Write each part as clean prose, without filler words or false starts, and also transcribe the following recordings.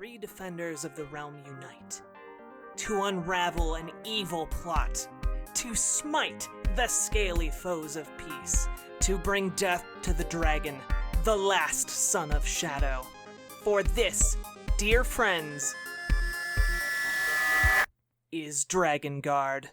three defenders of the realm unite to unravel an evil plot, to smite the scaly foes of peace, to bring death to the dragon, the last son of shadow. For this, dear friends, is Dragonguard.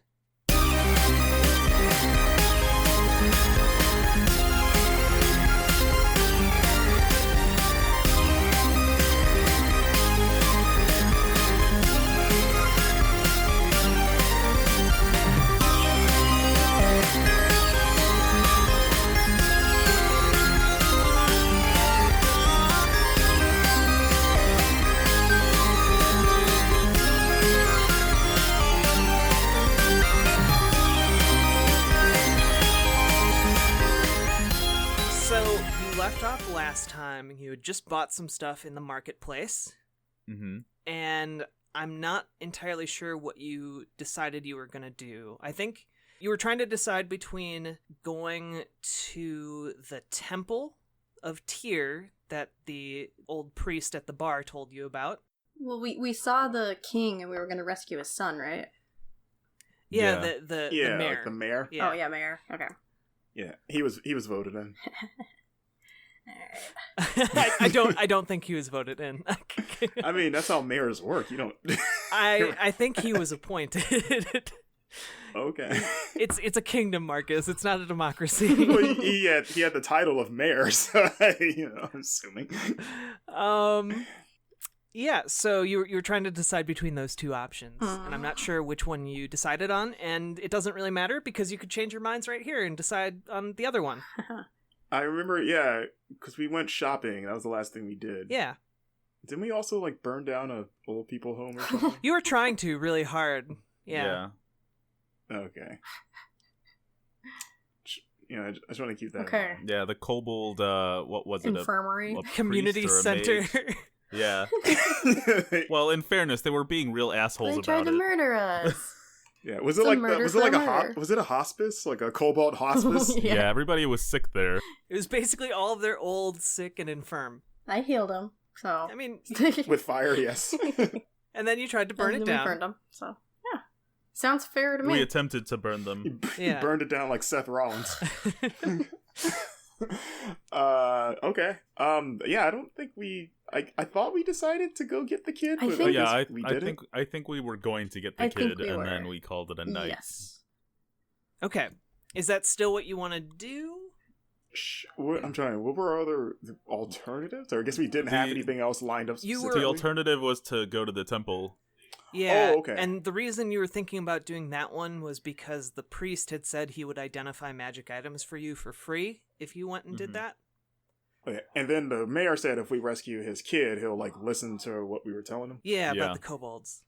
Left off last time, you had just bought some stuff in the marketplace, and I'm not entirely sure what you decided you were going to do. I think you were trying to decide between going to the Temple of Tyr that the old priest at the bar told you about. Well, we saw the king and we were going to rescue his son, right? Yeah, the mayor. Like the mayor. Yeah. Oh yeah, mayor. Okay. Yeah, he was voted in. I don't think he was voted in. I mean, that's how mayors work. You don't. I think he was appointed. Okay. It's a kingdom, Marcus. It's not a democracy. Well, he had the title of mayor, so I'm assuming. Yeah. So you're trying to decide between those two options, and I'm not sure which one you decided on, and it doesn't really matter because you could change your minds right here and decide on the other one. I remember, because we went shopping. That was the last thing we did. Yeah. Didn't we also, burn down a old people home or something? You were trying to really hard. Yeah. Okay. I just want to keep that okay. in mind. Yeah, the kobold, what was it? Infirmary? A community center. Yeah. Well, in fairness, they were being real assholes They about tried to it. murder us. Yeah, was it a hospice? Like a cobalt hospice? Yeah, everybody was sick there. It was basically all of their old, sick, and infirm. I healed him, so... I mean... With fire, yes. And then you tried to burn it down. We burned them, so... Yeah. Sounds fair to me. We attempted to burn them. You burned it down like Seth Rollins. Okay. I don't think we... I thought we decided to go get the kid, but I think we were going to get the kid, and then we called it a night. Yes. Okay. Is that still what you want to do? I'm trying. What were our other alternatives? Or I guess we didn't have anything else lined up. The alternative was to go to the temple. Yeah. Oh, okay. And the reason you were thinking about doing that one was because the priest had said he would identify magic items for you for free if you went and did that. Okay. And then the mayor said if we rescue his kid, he'll listen to what we were telling him. Yeah, about the kobolds.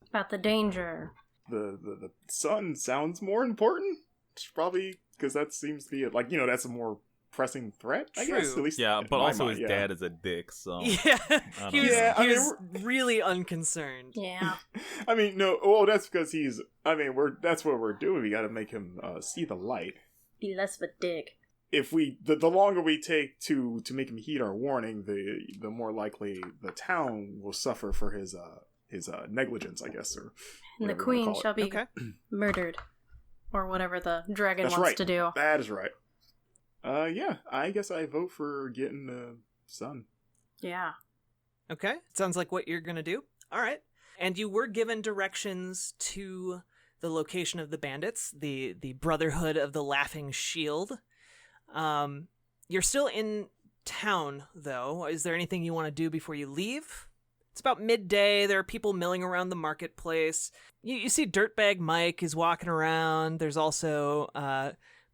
About the danger. The son sounds more important. It's probably because that seems to be that's a more pressing threat, I guess. At least but also his dad is a dick, so... Yeah, he was really unconcerned. Yeah. I mean, no, well, that's because that's what we're doing. We gotta make him see the light. Be less of a dick. If the longer we take to make him heed our warning, the more likely the town will suffer for his negligence, I guess, or and the queen shall be murdered, or whatever the dragon wants to do. That is right. I guess I vote for getting the son. Yeah. Okay, sounds like what you're gonna do. All right, and you were given directions to the location of the bandits, the Brotherhood of the Laughing Shield. You're still in town, though. Is there anything you want to do before you leave? It's about midday. There are people milling around the marketplace. You see Dirtbag Mike is walking around. There's also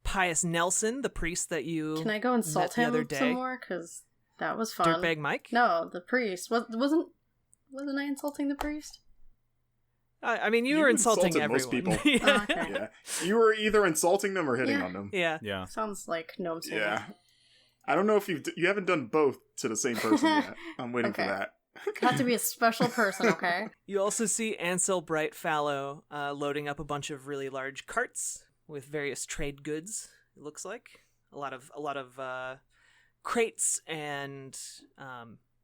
Pious Nelson, the priest that you Can I go insult him some more? Because that was fun. Dirtbag Mike? No, the priest. Wasn't I insulting the priest? I mean, you were insulting everyone. Most people. Oh, okay. Yeah, you were either insulting them or hitting on them. Yeah. Sounds like gnome to me. Yeah. I don't know if you haven't done both to the same person yet. I'm waiting for that. Have to be a special person, okay? You also see Ansel Brightfallow loading up a bunch of really large carts with various trade goods. It looks like a lot of crates and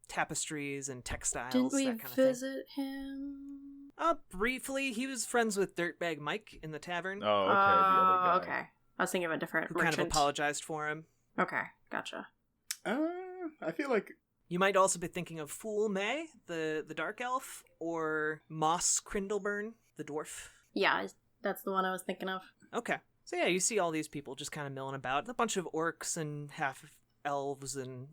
tapestries and textiles. Didn't we that kind of visit him? Briefly, he was friends with Dirtbag Mike in the tavern. Oh, okay, the other guy. Okay. I was thinking of a different who merchant. kind of apologized for him. Okay, gotcha. I feel like You might also be thinking of Fool May, the dark elf, or Moss Crindleburn, the dwarf. Yeah, that's the one I was thinking of. Okay. So yeah, you see all these people just kind of milling about. A bunch of orcs and half elves and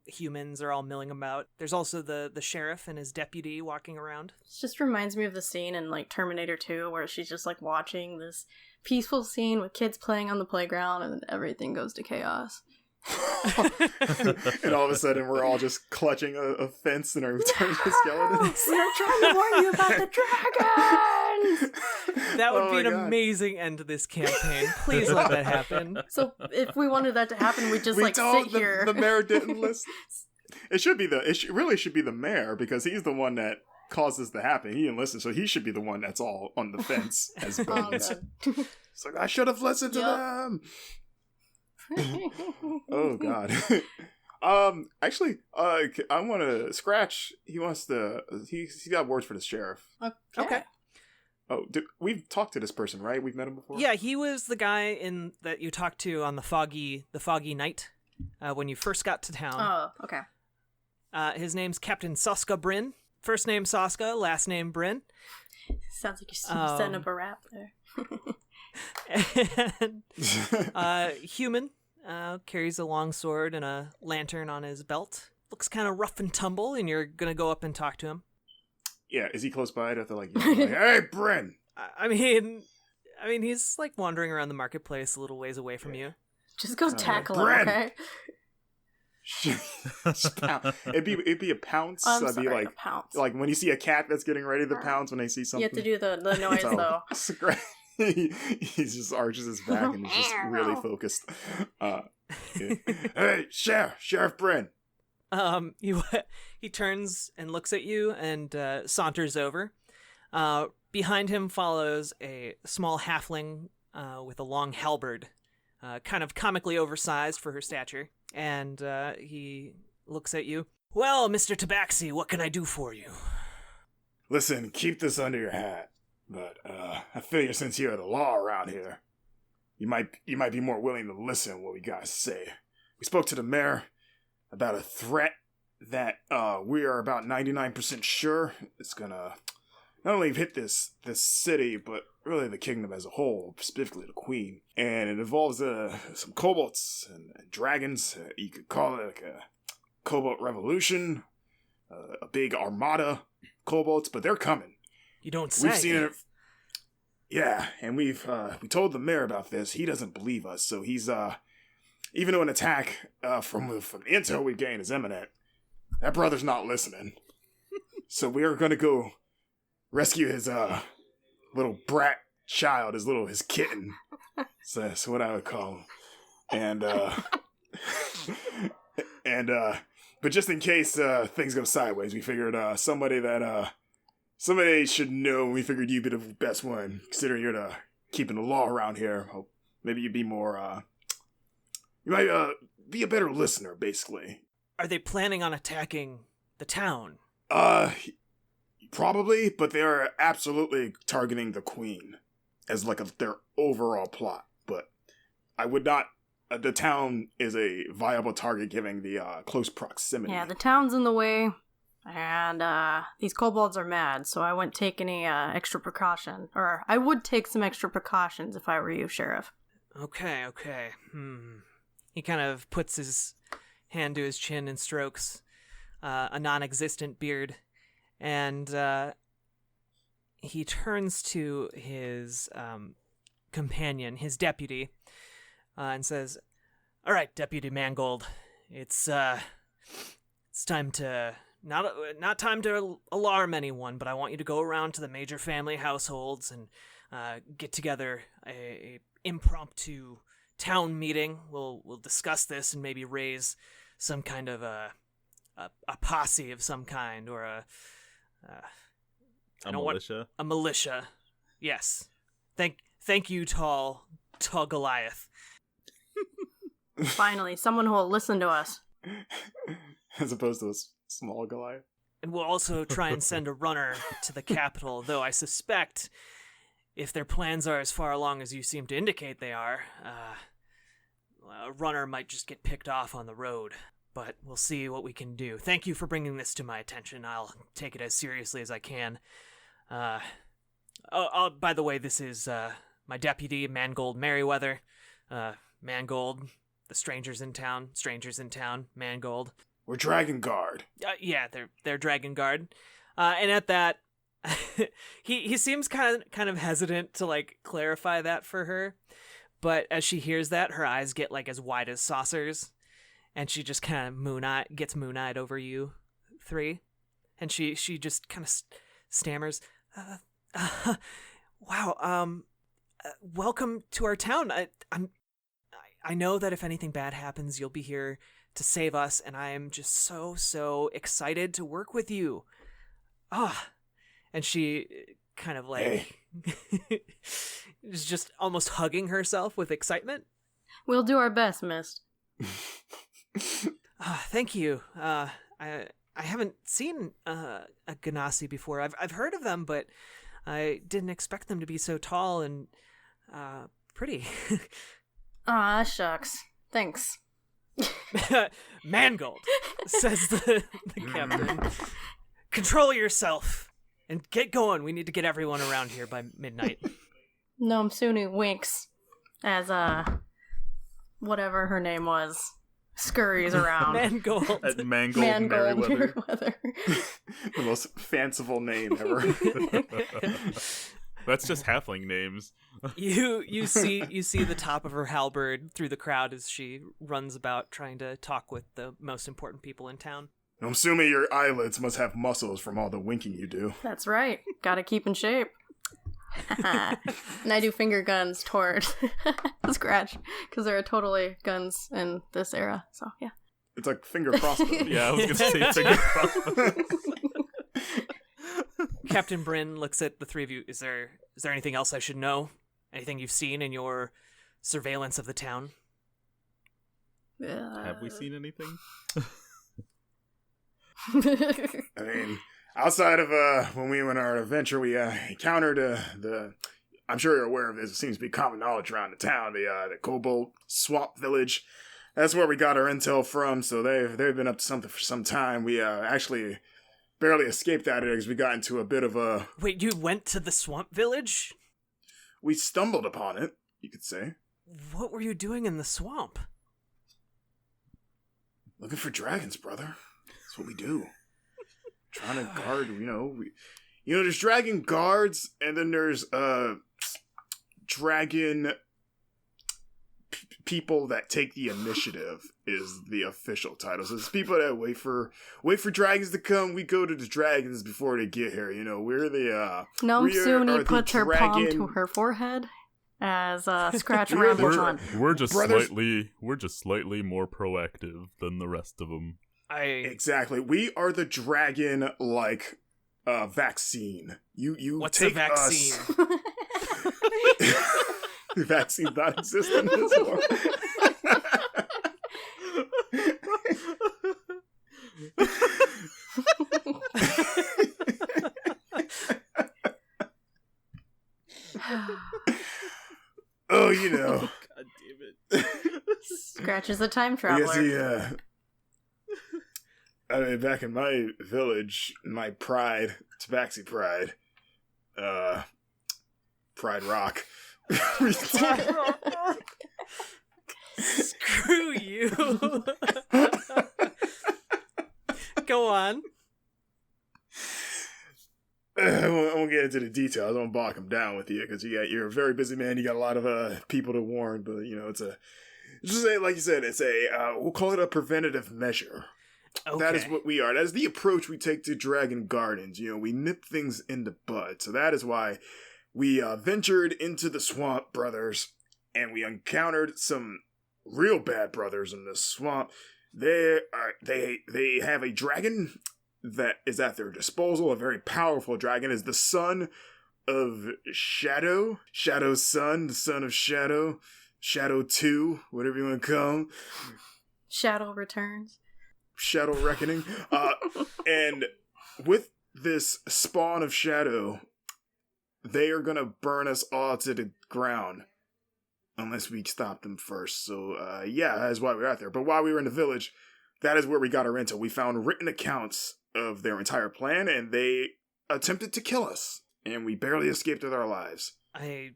humans are all milling about. There's also the sheriff and his deputy walking around. It just reminds me of the scene in like Terminator 2 where she's just like watching this peaceful scene with kids playing on the playground and then everything goes to chaos. and all of a sudden we're all just clutching a fence and are turning to skeletons. We are trying to warn you about the dragons! That would Oh be an my God. amazing end to this campaign. Please let that happen. So if we wanted that to happen, we'd just We like told sit here. the mayor didn't listen. Really should be the mayor because he's the one that caused this to happen. He didn't listen, so he should be the one that's all on the fence as Oh, bones. God. It's like I should have listened to Yup. them. Oh God. Actually, I want to Scratch. He wants to. He's got words for the sheriff. Okay. Oh, we've talked to this person, right? We've met him before. Yeah, he was the guy that you talked to on the foggy night when you first got to town. Oh, okay. His name's Captain Saska Bryn. First name Saska, last name Bryn. Sounds like you're setting up a rap there. And human, carries a long sword and a lantern on his belt. Looks kind of rough and tumble, and you're gonna go up and talk to him. Yeah, is he close by? I'd have to like, hey, Bryn. I mean, he's like wandering around the marketplace a little ways away from you. Just go tackle him, Bryn! okay? It'd be a pounce. I'm I'd sorry, be like, a pounce. like when you see a cat that's getting ready to pounce when they see something. You have to do the noise, though. He just arches his back and is just really focused. Yeah. Hey, Sheriff Bryn. He turns and looks at you and saunters over. Behind him follows a small halfling with a long halberd, kind of comically oversized for her stature. And he looks at you. Well, Mr. Tabaxi, what can I do for you? Listen, keep this under your hat. But I figure since you're the law around here, you might be more willing to listen to what we guys say. We spoke to the mayor about a threat that we are about 99% sure it's gonna not only hit this city, but really the kingdom as a whole, specifically the queen. And it involves some kobolds and dragons. You could call it like a kobold revolution, a big armada kobolds, but they're coming. You don't say. We've seen it. Yeah, and we told the mayor about this. He doesn't believe us, so he's even though an attack from the intel we gained is imminent, that brother's not listening. So we're gonna go rescue his little brat child, his kitten. So that's what I would call him. And but just in case things go sideways, we figured somebody should know. We figured you'd be the best one, considering you're keeping the law around here. Maybe you'd be more. You might be a better listener, basically. Are they planning on attacking the town? Probably, but they are absolutely targeting the queen as like their overall plot. But I would not. The town is a viable target, given the close proximity. Yeah, the town's in the way, and these kobolds are mad, so I wouldn't take any extra precaution. Or I would take some extra precautions if I were you, Sheriff. Okay. He kind of puts his hand to his chin and strokes a non-existent beard. And he turns to his companion, his deputy, and says, "All right, Deputy Mangold, it's time to not time to alarm anyone, but I want you to go around to the major family households and get together a impromptu town meeting. We'll discuss this and maybe raise some kind of a posse of some kind, or a militia. A militia. Yes. Thank you, tall Goliath. Finally, someone who will listen to us. As opposed to Small Goliath. And we'll also try and send a runner to the capital, though I suspect if their plans are as far along as you seem to indicate they are, a runner might just get picked off on the road. But we'll see what we can do. Thank you for bringing this to my attention. I'll take it as seriously as I can. By the way, this is my deputy, Mangold Merriweather. Mangold, the strangers in town, Mangold. We're Dragonguard. Yeah, they're Dragonguard. And at that, he seems kind of hesitant to like clarify that for her. But as she hears that, her eyes get like as wide as saucers. And she just kind of gets moon-eyed over you three. And she just kind of stammers, wow, welcome to our town. I know that if anything bad happens, you'll be here to save us, and I am just so excited to work with you. And she kind of like is just almost hugging herself with excitement. We'll do our best, miss. Thank you. I haven't seen a Ganassi before. I've heard of them, but I didn't expect them to be so tall and pretty. Aw, shucks. Thanks. Mangold, says the captain. Control yourself and get going. We need to get everyone around here by midnight. Nom Suni winks as whatever her name was scurries around. Mangold. Mangold Merriweather. The most fanciful name ever. That's just halfling names. You see the top of her halberd through the crowd as she runs about trying to talk with the most important people in town. I'm assuming your eyelids must have muscles from all the winking you do. That's right. Gotta keep in shape. And I do finger guns toward Scratch, because there are totally guns in this era, so yeah. It's like finger crossbow. Yeah, I was gonna say finger crossbow. Captain Bryn looks at the three of you. Is there anything else I should know? Anything you've seen in your surveillance of the town? Have we seen anything? I mean, outside of when we went on our adventure, we encountered the. I'm sure you're aware of this. It seems to be common knowledge around the town. The Kobold Swamp Village. That's where we got our intel from. So they've been up to something for some time. We actually barely escaped out of it because we got into a bit of a. Wait, you went to the Swamp Village? We stumbled upon it, you could say. What were you doing in the swamp? Looking for dragons, brother. That's what we do. Trying to guard, there's dragon guards, and then there's dragon people that take the initiative is the official title. So it's people that wait for dragons to come. We go to the dragons before they get here. We're the Nom Suni puts her palm to her forehead as Scratch around the front. We're just slightly more proactive than the rest of them. Exactly. We are the dragon vaccine. You What's take a vaccine? The vaccine not exist in this world. Oh, God damn it. Scratch is a time traveler. Back in my village, my pride, Tabaxi Pride, Pride Rock. Screw you. Go on. I won't get into the details. I won't bog them down with you because you're a very busy man. You got a lot of people to warn, but like you said, it's we'll call it a preventative measure. Okay. That is what we are. That is the approach we take to Dragon Gardens. We nip things in the bud. So that is why we ventured into the swamp, brothers, and we encountered some real bad brothers in the swamp. They have a dragon that is at their disposal. A very powerful dragon. Is the son of Shadow, Shadow's son, the son of Shadow 2, whatever you want to call him. Shadow returns. shadow reckoning. And with this spawn of shadow, they are going to burn us all to the ground. Unless we stop them first. So, yeah, that's why we're out there. But while we were in the village, that is where we got our intel. We found written accounts of their entire plan, and they attempted to kill us. And we barely escaped with our lives. I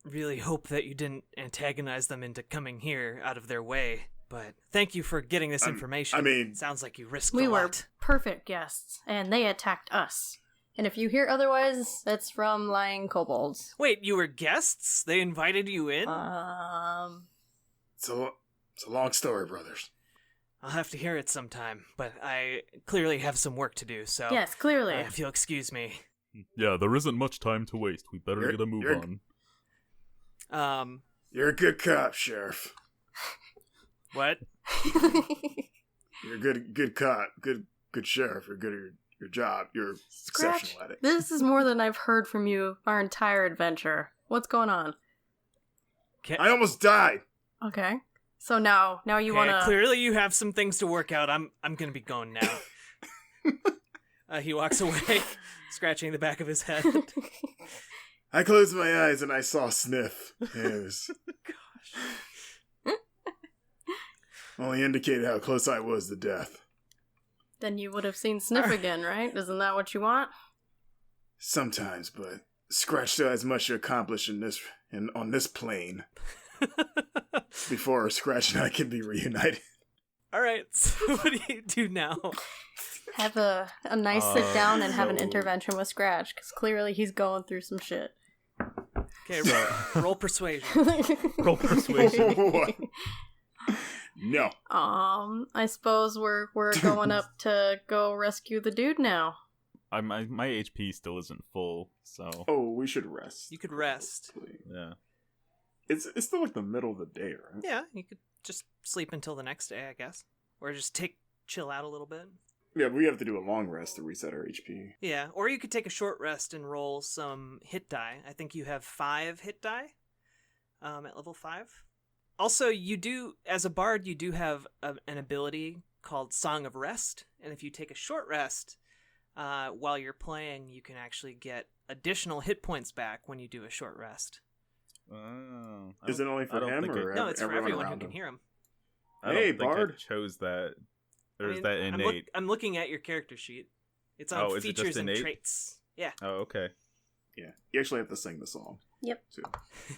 really hope that you didn't antagonize them into coming here out of their way. But thank you for getting this information. I mean... It sounds like you risked We a were lot. perfect guests, and they attacked us. And if you hear otherwise, that's from lying kobolds. Wait, you were guests? They invited you in? It's a long story, brothers. I'll have to hear it sometime, but I clearly have some work to do, so... Yes, clearly. If you'll excuse me. Yeah, there isn't much time to waste. We better get a move on. You're a good cop, Sheriff. What? You're a good cop. Good sheriff. You're good at your job. You're Scratch. exceptional at it. This is more than I've heard from you our entire adventure. What's going on? I almost died. Okay. So now you Okay, want to... clearly you have some things to work out. I'm gonna be going now. He walks away, scratching the back of his head. I closed my eyes and I saw Sniff. It was... Gosh. Only indicated how close I was to death. Then you would have seen Sniff again, right? Isn't that what you want? Sometimes, but Scratch still has much to accomplish on this plane. Before Scratch and I can be reunited. Alright, so what do you do now? Have a nice sit down and have an intervention with Scratch, because clearly he's going through some shit. Okay, roll persuasion. Roll persuasion. What? No. I suppose we're going up to go rescue the dude now. My HP still isn't full, so... Oh, we should rest. You could rest. Yeah. It's still like the middle of the day, right? Yeah, you could just sleep until the next day, I guess. Or just chill out a little bit. Yeah, but we have to do a long rest to reset our HP. Yeah, or you could take a short rest and roll some hit die. I think you have 5 hit die at level 5. Also, you do, as a bard, you do have an ability called Song of Rest, and if you take a short rest while you're playing, you can actually get additional hit points back when you do a short rest. Oh. Is it only for him or No, it's for everyone who around can him? hear him. Hey, think Bard. I chose that. Or is I mean, that innate? I'm looking at your character sheet. It's on is it just features and innate? traits. Yeah. Oh, okay. Yeah, you actually have to sing the song. Yep. Too.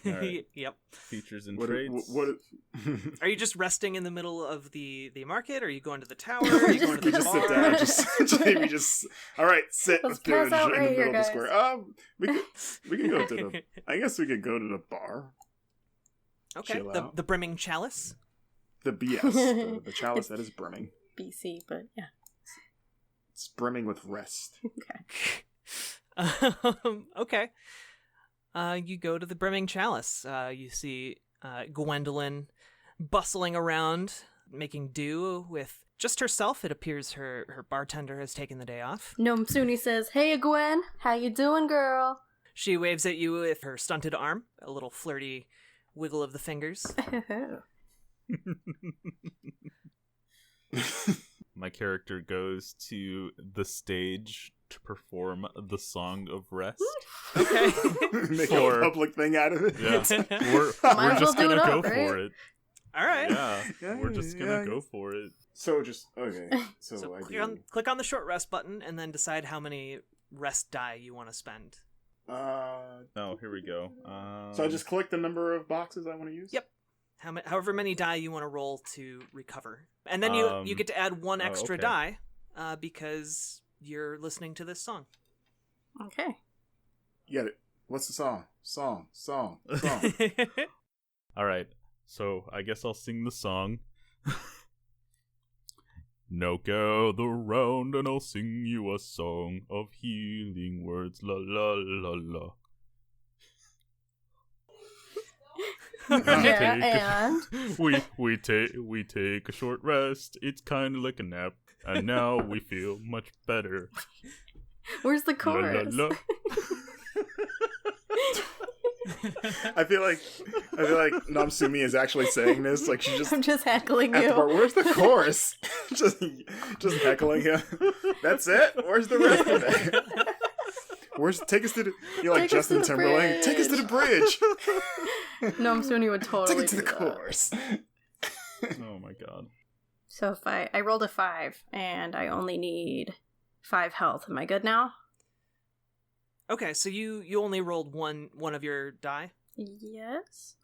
Alright. Yep. Features and What? traits. Are you just resting in the middle of the market? Or are you going to the tower? Are you going to we the just bar? sit down. We just. All right, sit. Let's do it pass out in the right middle here, of the guys. square. We could go to the. I guess we could go to the bar. Okay. Chill out. The brimming chalice. The BS, the chalice that is brimming. BC, but yeah. It's brimming with rest. Okay. You go to the brimming chalice. You see Gwendolyn bustling around, making do with just herself. It appears her bartender has taken the day off. Gnome Suni says, "Hey, Gwen, how you doing, girl?" She waves at you with her stunted arm, a little flirty wiggle of the fingers. My character goes to the stage to perform the Song of Rest. Okay. Make a public thing out of it. Yeah. We're Might as just well do gonna it go up, right? for it. All right. Yeah. We're just gonna go for it. So just okay. So, So I click on the short rest button and then decide how many rest die you want to spend. Oh, here we go. So I just click the number of boxes I want to use. Yep. However many die you want to roll to recover. And then you get to add one extra okay. die because you're listening to this song. Okay. You got it. What's the song? Song. All right. So I guess I'll sing the song. Now gather round and I'll sing you a song of healing words. La la la la. Yeah, and we take a short rest. It's kind of like a nap, and now we feel much better. where's the La, chorus? la, la. I feel like I feel like Namsumi is actually saying this. Like I'm just heckling at the bar, you. where's the chorus? just heckling him. That's it? Where's the rest of it? Take us to the... You're like Take us to Justin the Timberlake. Take us to the bridge. No, Namsuni would totally Take it to the do that. chorus. Oh my god. So if I rolled a 5 and I only need 5 health, am I good now? Okay, so you only rolled one of your die. Yes.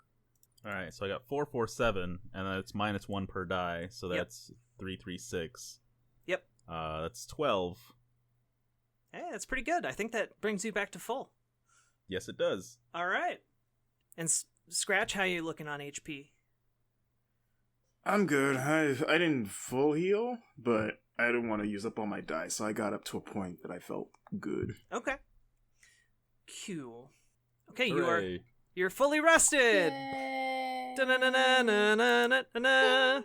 All right, so I got 4, 4, 7, and then it's -1 per die, so Yep. that's 3, 3, 6. Yep. That's 12. Hey, that's pretty good. I think that brings you back to full. Yes, it does. All right. And Scratch, how you looking on HP? I'm good. I didn't full heal, but I didn't want to use up all my dice, so I got up to a point that I felt good. Okay. Cool. Okay, Hooray. you're fully rested. Yay. Da-na-na-na-na-na-na-na.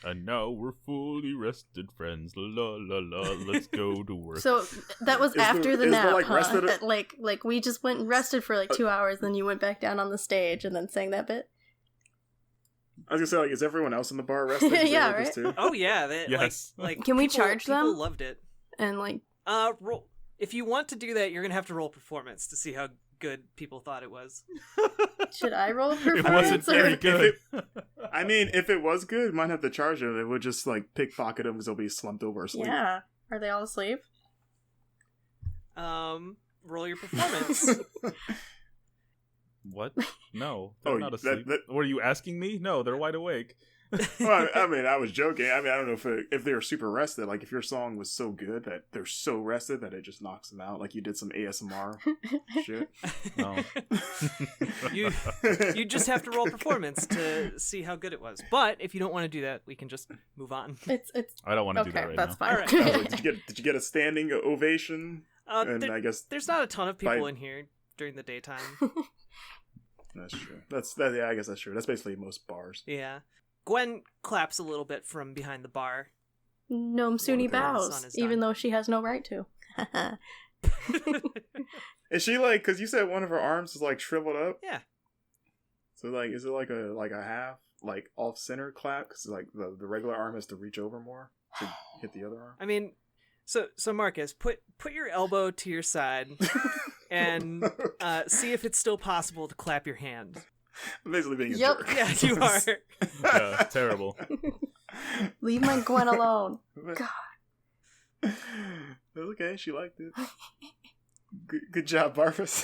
And now we're fully rested, friends. La la la la. Let's go to work. So that was Is after the is nap, like huh? rested? Like we just went and rested for like 2 hours, then you went back down on the stage and then sang that bit. I was gonna say, like, is everyone else in the bar rested? Is Yeah, there right? Too? Oh yeah, they, Yes. like Can we people- charge them? People loved it. And like, Roll. If you want to do that, you're gonna have to roll performance to see how good people thought it was. should I roll It performance? wasn't very or- good. I mean, if it was good, might have to charge them. It would just like pickpocket them because they'll be slumped over asleep. Yeah. Are they all asleep? Roll your performance. What? No, they're Oh, not that- asleep. Were you asking me? No, they're wide awake. Well, I mean, I was joking. I mean, I don't know if they were super rested. Like, if your song was so good that they're so rested that it just knocks them out. Like, you did some ASMR shit. No. You just have to roll performance to see how good it was. But if you don't want to do that, we can just move on. It's I don't want to do okay. that right That's now. fine. All right. I was like, did you get a standing ovation? And I guess There's not a ton of people By- in here during the daytime. that's true. Yeah, I guess that's true. That's basically most bars. Yeah. Gwen claps a little bit from behind the bar. Namsuni Well, the sun bows, is done. even though she has no right to. Is she like? Because you said one of her arms is like shriveled up. Yeah. So like, is it like a half like off center clap? Because like the regular arm has to reach over more to hit the other arm. I mean, so Marcus, put your elbow to your side and see if it's still possible to clap your hand. I'm basically being a Yep. jerk. Yeah, you are. Yeah, terrible. Leave my Gwen alone. God. That's okay. She liked it. Good job, Barfus.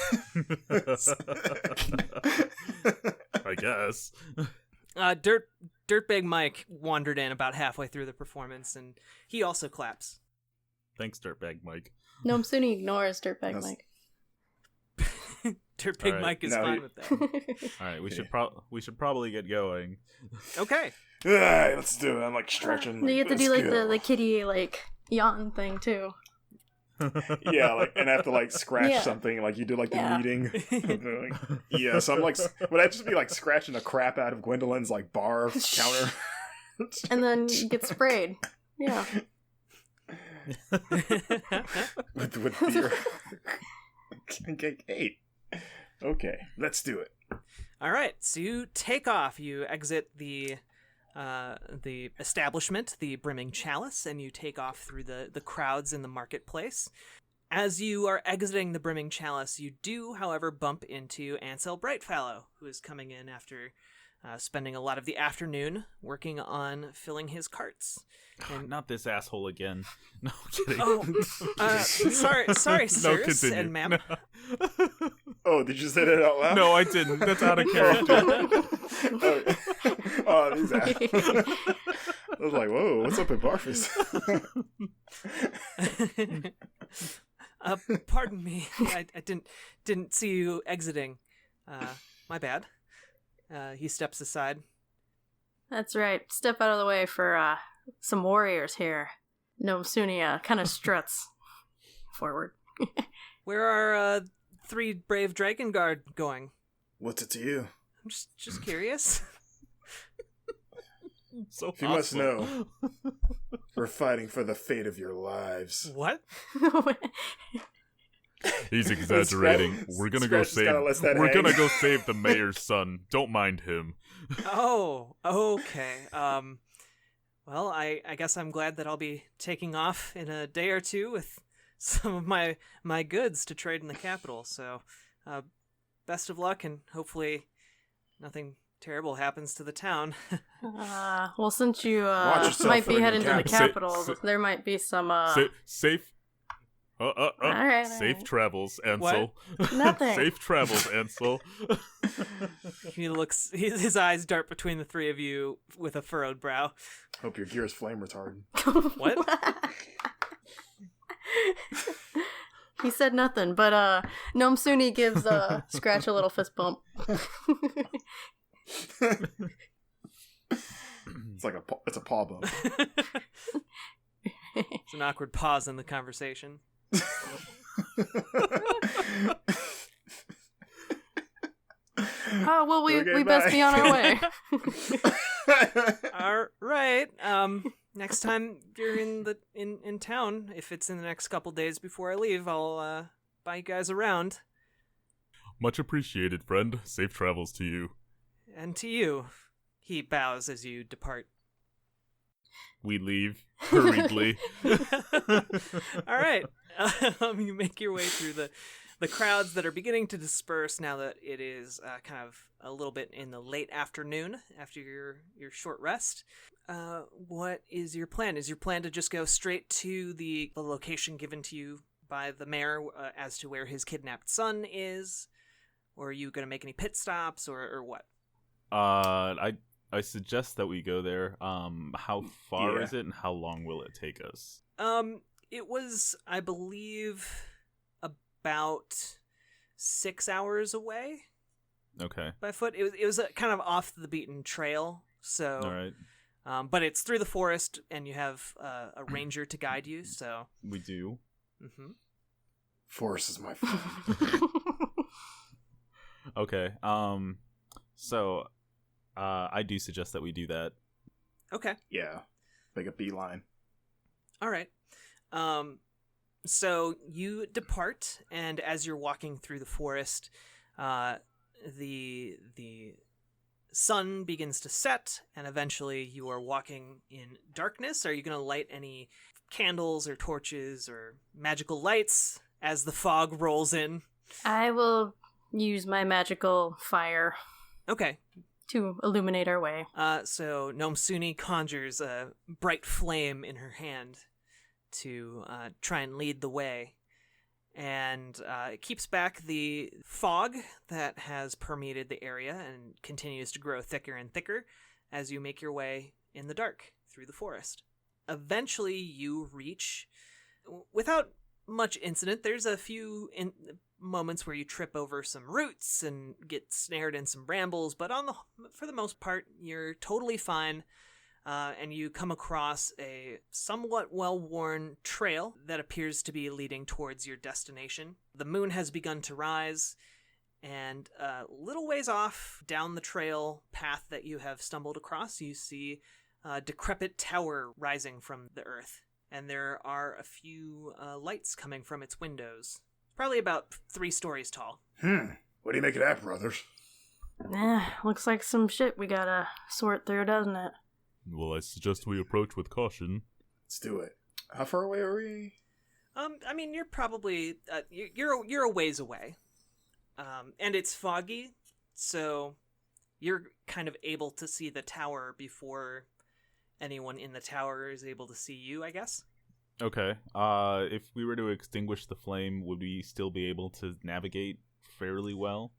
I guess. Dirtbag Mike wandered in about halfway through the performance, and he also claps. Thanks, Dirtbag Mike. Namsuni ignores Dirtbag That's- Mike. Dirtbag All right. Mike is No, fine he- with that. All right, we should probably get going. Okay. Alright, let's do it. I'm like stretching. You have to do Let's like go. the kitty like yawn thing too. Yeah, like, and I have to like scratch Yeah. something, like you do like the Yeah. kneading. Yeah, so I'm like, would I just be like scratching the crap out of Gwendolyn's like bar counter? And then you get sprayed. Yeah. with beer. Okay, let's do it. All right, so you take off. You exit the establishment, the Brimming Chalice, and you take off through the crowds in the marketplace. As you are exiting the Brimming Chalice, you do, however, bump into Ansel Brightfallow, who is coming in after spending a lot of the afternoon working on filling his carts. And Not this asshole again. No, I'm kidding. sorry, No, sirs continue. and ma'am. Oh, did you say that out loud? No, I didn't. That's out of character. Oh, these assholes. I was like, whoa, what's up with Barfus? Pardon me. I didn't see you exiting. My bad. He steps aside. That's right. Step out of the way for some warriors here. Namsuni kind of struts forward. Where are 3 brave Dragonguard going? What's it to you? I'm just curious. So If you must hostile. know, we're fighting for the fate of your lives. What? He's exaggerating. We're gonna go save. We're gonna go save the mayor's son. Don't mind him. Oh, okay. Well, I guess I'm glad that I'll be taking off in a day or two with some of my goods to trade in the capital. So, best of luck, and hopefully nothing terrible happens to the town. Well, since you might be heading to the capital, there might be some safe. All right, safe travels, Ansel. Nothing. Safe travels, Ansel. He looks. His eyes dart between the three of you with a furrowed brow. Hope your gear is flame retardant. What? He said nothing, but Gnome Suni gives Scratch a little fist bump. It's a paw bump. It's an awkward pause in the conversation. Oh, well, we best be on our way. All right. Next time you're in town, if it's in the next couple days before I leave, I'll buy you guys around. Much appreciated, friend. Safe travels to you. And to you. He bows as you depart. We leave hurriedly. All right. You make your way through the crowds that are beginning to disperse now that it is kind of a little bit in the late afternoon after your short rest. What is your plan? Is your plan to just go straight to the location given to you by the mayor as to where his kidnapped son is? Or are you going to make any pit stops or what? I suggest that we go there. How far is it, and how long will it take us? It was, I believe, about 6 hours away. Okay. By foot. It was a kind of off the beaten trail. So. All right. But it's through the forest, and you have a ranger to guide you. So. We do. Mm-hmm. Forest is my friend. Okay. So. I do suggest that we do that. Okay. Yeah. Make a beeline. All right. So you depart, and as you're walking through the forest, the sun begins to set, and eventually you are walking in darkness. Are you going to light any candles or torches or magical lights as the fog rolls in? I will use my magical fire. Okay. To illuminate our way. So Gnome Suni conjures a bright flame in her hand to try and lead the way. And it keeps back the fog that has permeated the area and continues to grow thicker and thicker as you make your way in the dark through the forest. Eventually you reach, without much incident, there's a few moments where you trip over some roots and get snared in some brambles, but for the most part, you're totally fine. And you come across a somewhat well-worn trail that appears to be leading towards your destination. The moon has begun to rise, and a little ways off down the trail path that you have stumbled across, you see a decrepit tower rising from the earth, and there are a few lights coming from its windows. Probably about 3 stories tall. What do you make of that, brothers? Looks like some shit we gotta sort through, doesn't it? Well, I suggest we approach with caution. Let's do it. How far away are we? I mean, you're probably you're a ways away, and it's foggy, so you're kind of able to see the tower before anyone in the tower is able to see you, I guess. Okay. If we were to extinguish the flame, would we still be able to navigate fairly well?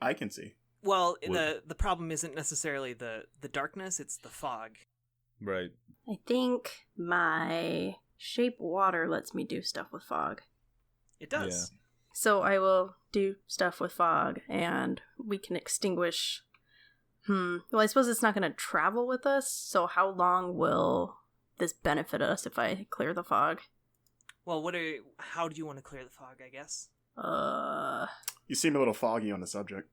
I can see. Well, the problem isn't necessarily the darkness, it's the fog. Right. I think my shape water lets me do stuff with fog. It does. Yeah. So I will do stuff with fog, and we can extinguish... Well, I suppose it's not going to travel with us, so how long will this benefit us if I clear the fog? Well, how do you want to clear the fog, I guess? You seem a little foggy on the subject.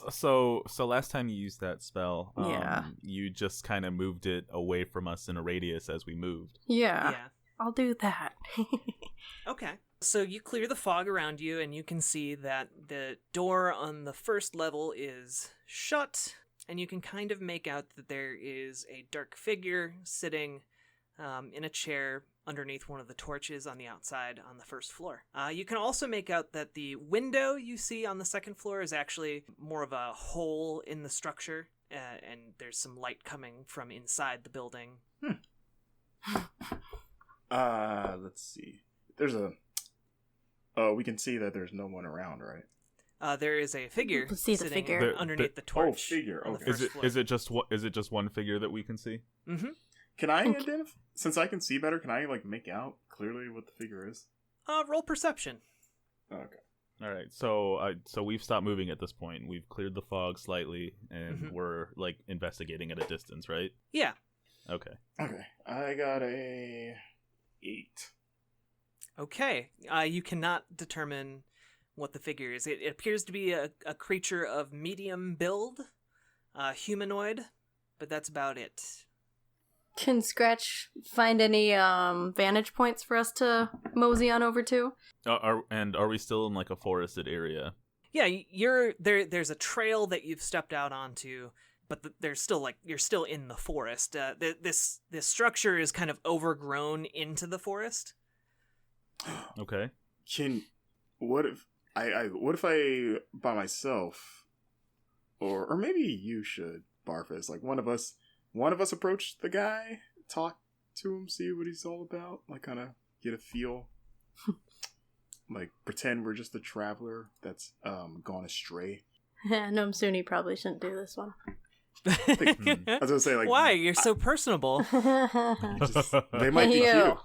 So last time you used that spell, yeah, you just kind of moved it away from us in a radius as we moved. Yeah. I'll do that. Okay. So you clear the fog around you, and you can see that the door on the first level is shut, and you can kind of make out that there is a dark figure sitting in a chair underneath one of the torches on the outside on the first floor. You can also make out that the window you see on the second floor is actually more of a hole in the structure, and there's some light coming from inside the building. Let's see. There's a... Oh, we can see that there's no one around, right? There is a figure can see the sitting figure. underneath the torch. Oh, figure. on the Okay. first floor. Is it just one figure that we can see? Mm-hmm. Can I identify? Since I can see better, can I like make out clearly what the figure is? Roll perception. Okay. All right, so we've stopped moving at this point. We've cleared the fog slightly, and we're like investigating at a distance, right? Yeah. Okay. Okay. I got a 8. Okay. You cannot determine what the figure is. It appears to be a creature of medium build, humanoid, but that's about it. Can Scratch find any vantage points for us to mosey on over to? Are we still in like a forested area? Yeah, you're there. There's a trail that you've stepped out onto, but there's still you're still in the forest. This structure is kind of overgrown into the forest. Okay. What if I by myself, or maybe you should, Barfus, like one of us approach the guy, talk to him, see what he's all about, like kind of get a feel, like pretend we're just a traveler that's gone astray. No, Suni probably shouldn't do this one. I was gonna say, like, why? You're so personable. They might be Hey, cute. you.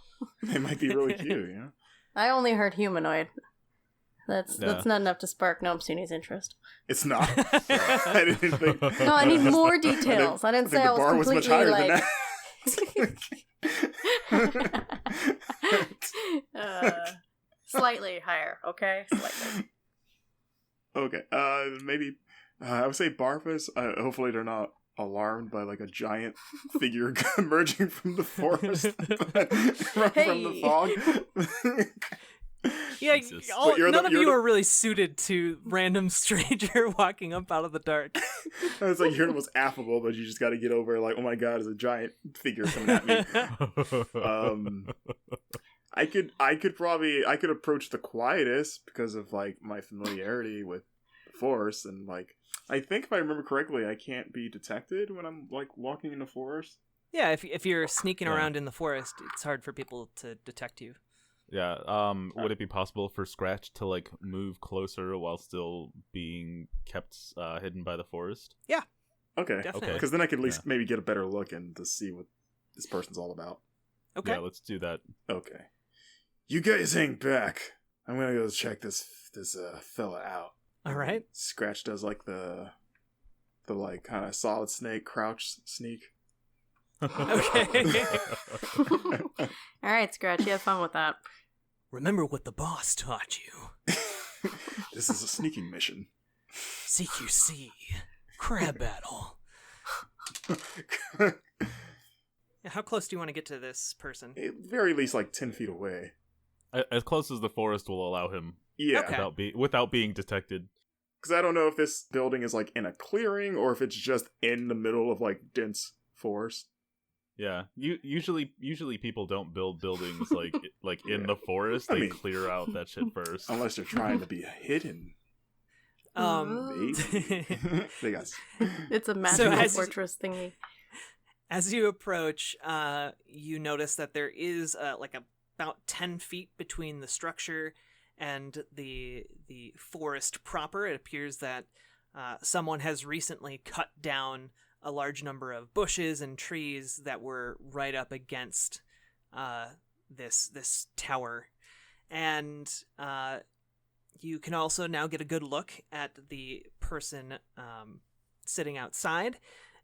They might be really cute, you know. I only heard humanoid. That's not enough to spark Gnome Suni's interest. It's not. I didn't think. No, I need more details. I didn't say I the bar was was much completely higher like. than that. Slightly higher, okay? Slightly. Okay. Maybe I would say Barfus. Hopefully, they're not alarmed by like a giant figure emerging from the forest from the fog. Yeah, Jesus. none of you are really suited to random stranger walking up out of the dark. It's like you're the most affable, but you just got to get over like, oh my god, there's a giant figure coming at me. I could approach the quietest because of like my familiarity with the forest, and like I think if I remember correctly, I can't be detected when I'm like walking in the forest. Yeah, if you're sneaking around in the forest, it's hard for people to detect you. Yeah. Would it be possible for Scratch to like move closer while still being kept hidden by the forest? Yeah. Okay. Definitely. Because then I could at least maybe get a better look and to see what this person's all about. Okay. Yeah, let's do that. Okay. You guys hang back. I'm gonna go check this fella out. All right. Scratch does like the like kind of solid snake crouch sneak. Okay. All right, Scratch, you have fun with that. Remember what the boss taught you. This is a sneaking mission. CQC. Crab battle. How close do you want to get to this person? At very least like 10 feet away. As close as the forest will allow him. Yeah. Okay. Without being detected. Because I don't know if this building is like in a clearing or if it's just in the middle of like dense forest. Yeah, usually people don't build buildings like in the forest. I They mean, clear out that shit first. Unless they're trying to be hidden. Maybe. They got... It's a magical as- fortress thingy. As you approach, you notice that there is about 10 feet between the structure and the forest proper. It appears that someone has recently cut down a large number of bushes and trees that were right up against this tower. And you can also now get a good look at the person sitting outside.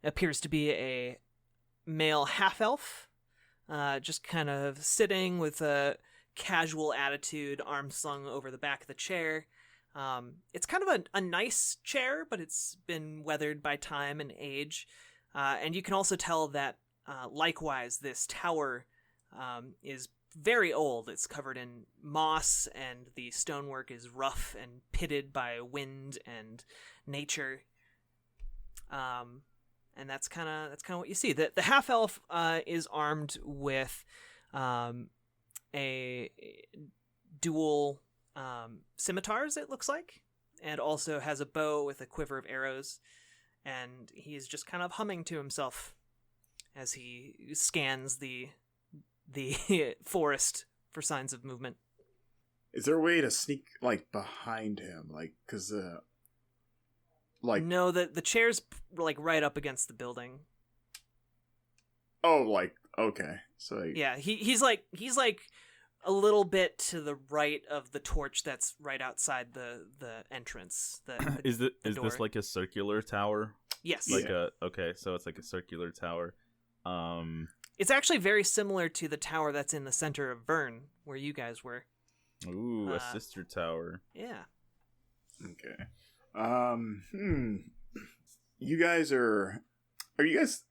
It appears to be a male half-elf, just kind of sitting with a casual attitude, arms slung over the back of the chair. It's kind of a nice chair, but it's been weathered by time and age. And you can also tell that, likewise, this tower is very old. It's covered in moss, and the stonework is rough and pitted by wind and nature. And that's kind of what you see. The half elf is armed with a dual scimitars, it looks like, and also has a bow with a quiver of arrows, and he's just kind of humming to himself as he scans the forest for signs of movement. Is there a way to sneak like behind him, like because like no, the chair's like right up against the building. Oh, like okay, so like, yeah, he's like a little bit to the right of the torch that's right outside the entrance. Is this like a circular tower? Yes. Like okay, so it's like a circular tower. It's actually very similar to the tower that's in the center of Vern, where you guys were. Ooh, a sister tower. Yeah. Okay. You guys are you guys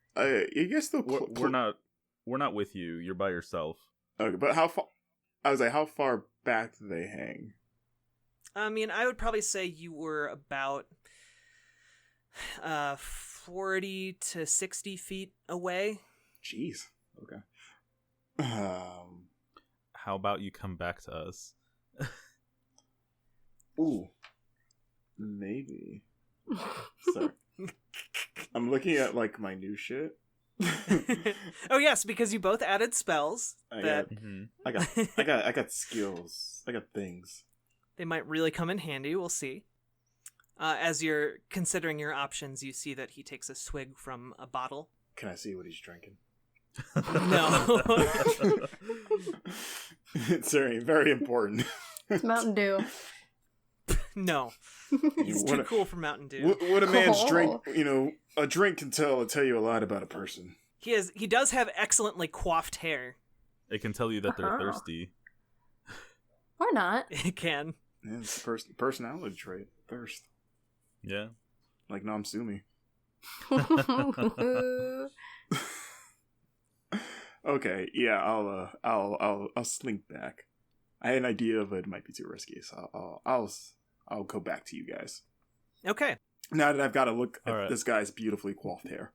still we're not with you. You're by yourself. Okay, but how far? I was like, how far back do they hang? I mean, I would probably say you were about 40 to 60 feet away. Jeez. Okay. How about you come back to us? Ooh. Maybe. Sorry. I'm looking at like my new shit. Oh yes, because you both added spells. I got skills. I got things. They might really come in handy. We'll see. As you're considering your options, you see that he takes a swig from a bottle. Can I see what he's drinking? No. It's very important. It's Mountain Dew. No. He's too cool for Mountain Dew. What a man's drink, a drink can tell you a lot about a person. He does have excellently coiffed hair. It can tell you that they're thirsty. Or not. It can. Yeah, it's a personality trait. Thirst. Yeah. Like Nam Sumi. Okay, yeah, I'll slink back. I had an idea, but it might be too risky, so I'll go back to you guys. Okay. Now that I've got to look at right. this guy's beautifully coiffed hair.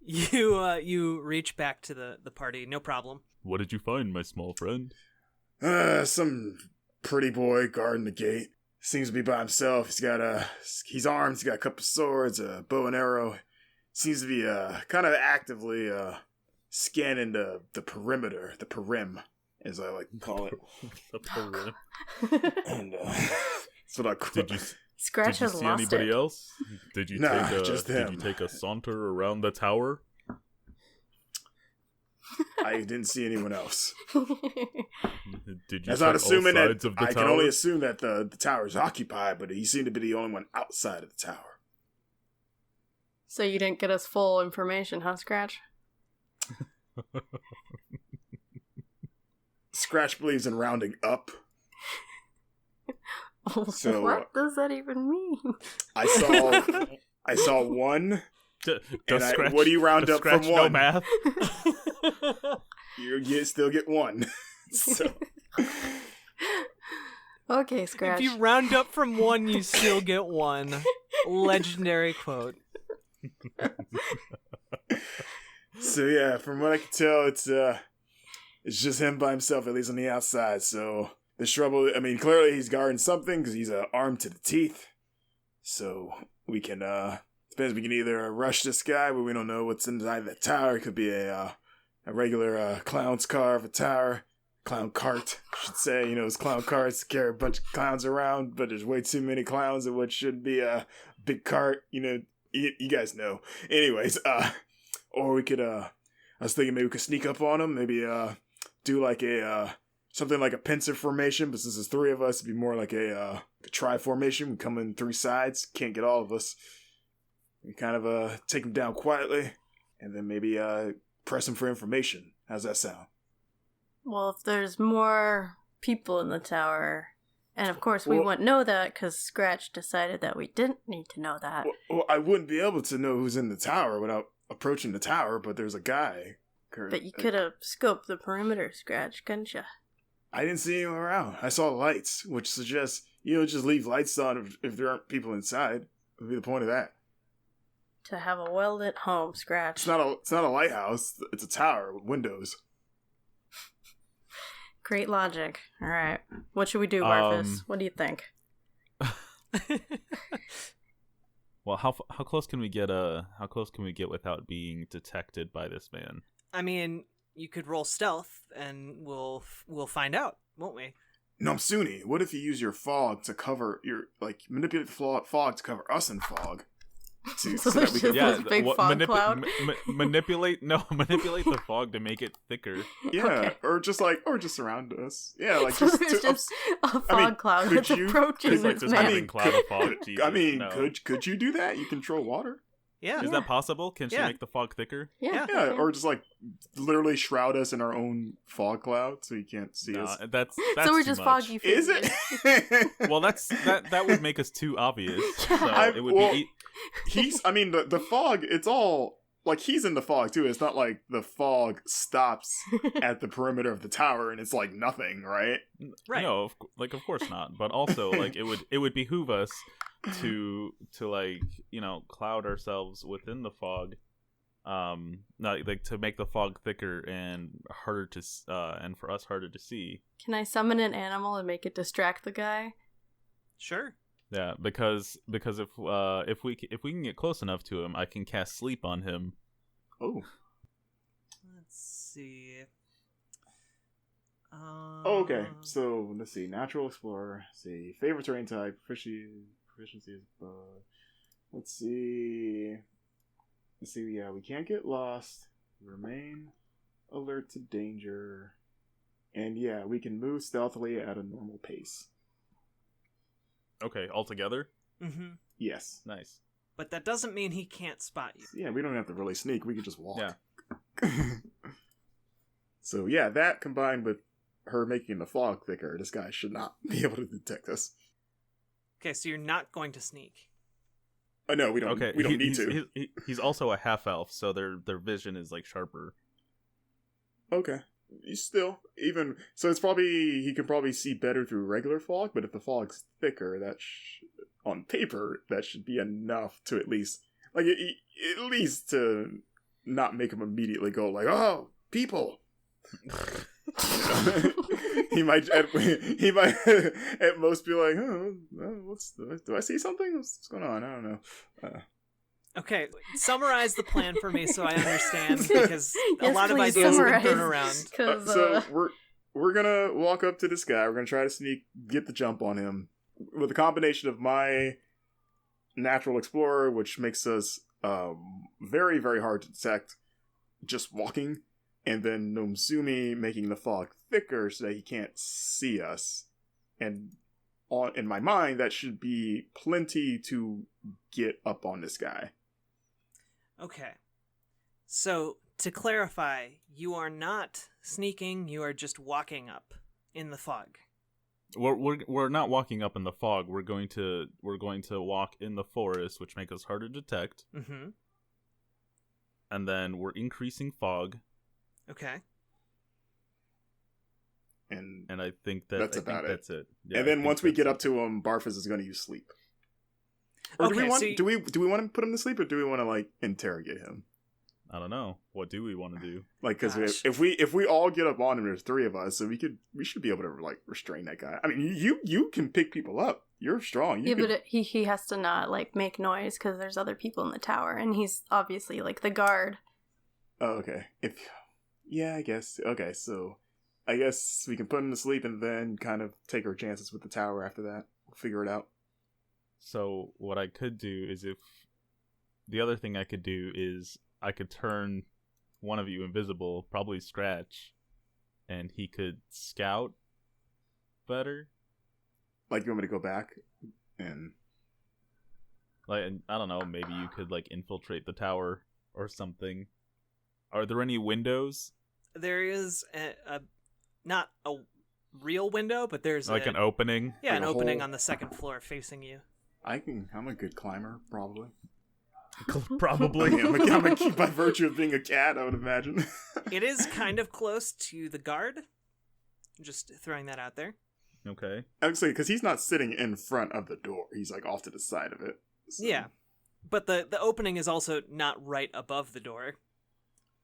You reach back to the party, no problem. What did you find, my small friend? Some pretty boy guarding the gate. Seems to be by himself. He's armed. He's got a couple swords, a bow and arrow. Seems to be kind of actively scanning the perimeter, the perim, as I like to call it. The perim. And that's what I call it. Scratch did you has see lost anybody it. else? Did you just did him. you take a saunter around the tower? I didn't see anyone else. Did you That's check not assuming all that sides of the I tower? can only assume that the tower is occupied, but he seemed to be the only one outside of the tower. So you didn't get us full information, huh, Scratch? Scratch believes in rounding up. So, what does that even mean? I saw one. Does Scratch, what do you round does up Scratch from know one? math? You still get one. So. Okay, Scratch. If you round up from one, you still get one. Legendary quote. So yeah, from what I can tell, it's just him by himself, at least on the outside. So there's trouble. I mean, clearly he's guarding something because he's armed to the teeth. So we can depends. We can either rush this guy, but we don't know what's inside that tower. It could be a regular clown's car of a tower. Clown cart, I should say. Those clown carts carry a bunch of clowns around, but there's way too many clowns in what should be a big cart. You guys know. Anyways, or we could, I was thinking maybe we could sneak up on him, maybe do like something like a pincer formation, but since there's three of us, it'd be more like a tri formation. We come in three sides, can't get all of us. We kind of take him down quietly, and then maybe press him for information. How's that sound? Well, if there's more people in the tower, and of course we wouldn't know that because Scratch decided that we didn't need to know that. Well, I wouldn't be able to know who's in the tower without approaching the tower, but there's a guy But you could have scoped the perimeter, Scratch, couldn't you? I didn't see anyone around. I saw lights, which suggests just leave lights on if there aren't people inside. What would be the point of that? To have a well-lit home, Scratch. It's not a lighthouse. It's a tower with windows. Great logic. All right. What should we do, Barfus? What do you think? Well, how close can we get? How close can we get without being detected by this man? I mean, you could roll stealth, and we'll find out, won't we? Nomsuni, what if you use your fog to cover manipulate the fog to cover us in fog? So there's just this big fog cloud. Manipulate the fog to make it thicker. Yeah, okay. or just surround us. Yeah, like so there's just a fog cloud that's approaching this man. Cloud of fog. Jesus, I mean, no. Could you do that? You control water. Yeah, is that possible? Can she make the fog thicker? Yeah, or just literally shroud us in our own fog cloud so you can't see us. That's so we're too just much. foggy. Is it? Well, that would make us too obvious. Yeah. So it would be. The fog. It's all like he's in the fog too. It's not like the fog stops at the perimeter of the tower and it's like nothing, right? Right. No, of course not. But also, it would behoove us to cloud ourselves within the fog, to make the fog thicker and harder to and for us harder to see. Can I summon an animal and make it distract the guy? Sure. Yeah, because if we can get close enough to him, I can cast sleep on him. Oh. Let's see. Okay, so let's see. Natural explorer. Let's see, favorite terrain type. Proficiency is. Let's see. Yeah, we can't get lost. Remain alert to danger, and yeah, we can move stealthily at a normal pace. Okay, all together? Mm-hmm. Yes. Nice. But that doesn't mean he can't spot you. Yeah, we don't have to really sneak. We can just walk. Yeah. So yeah, that combined with her making the fog thicker, this guy should not be able to detect us. Okay, so you're not going to sneak. Oh no, we don't. Okay, we don't need to. He's also a half elf, so their vision is sharper. Okay. Still, even so, he can probably see better through regular fog. But if the fog's thicker, on paper that should be enough to at least to not make him immediately go oh, people. he might at most be like, oh, do I see something? What's going on? I don't know. Okay, summarize the plan for me so I understand, because a lot of ideas have been thrown around. So we're gonna walk up to this guy. We're gonna try to get the jump on him with a combination of my natural explorer, which makes us very, very hard to detect just walking, and then Nomsumi making the fog thicker so that he can't see us. And in my mind, that should be plenty to get up on this guy. Okay. So, to clarify, you are not sneaking, you are just walking up in the fog. We're not walking up in the fog. We're going to walk in the forest, which makes us harder to detect. Mm-hmm. And then we're increasing fog. Okay. And I think that's about it. That's it. Yeah, and then once we get up to him, Barfus is going to use sleep. Or okay, do we want to put him to sleep, or do we want to interrogate him? I don't know. What do we want to do? Because if we all get up on him, there's three of us, so we should be able to restrain that guy. I mean, you can pick people up. You're strong. But he has to not make noise because there's other people in the tower, and he's obviously the guard. Oh, okay. I guess. Okay, so I guess we can put him to sleep and then kind of take our chances with the tower after that. We'll figure it out. So what I could do is the other thing I could do is I could turn one of you invisible, probably Scratch, and he could scout better. You want me to go back and I don't know, maybe you could infiltrate the tower or something. Are there any windows? There is not a real window, but there's an opening. Yeah, an opening on the second floor facing you. I'm a good climber, probably. Probably. I'm a by virtue of being a cat, I would imagine. It is kind of close to the guard. Just throwing that out there. Okay. Actually, because he's not sitting in front of the door. He's like off to the side of it. So. Yeah. But the opening is also not right above the door.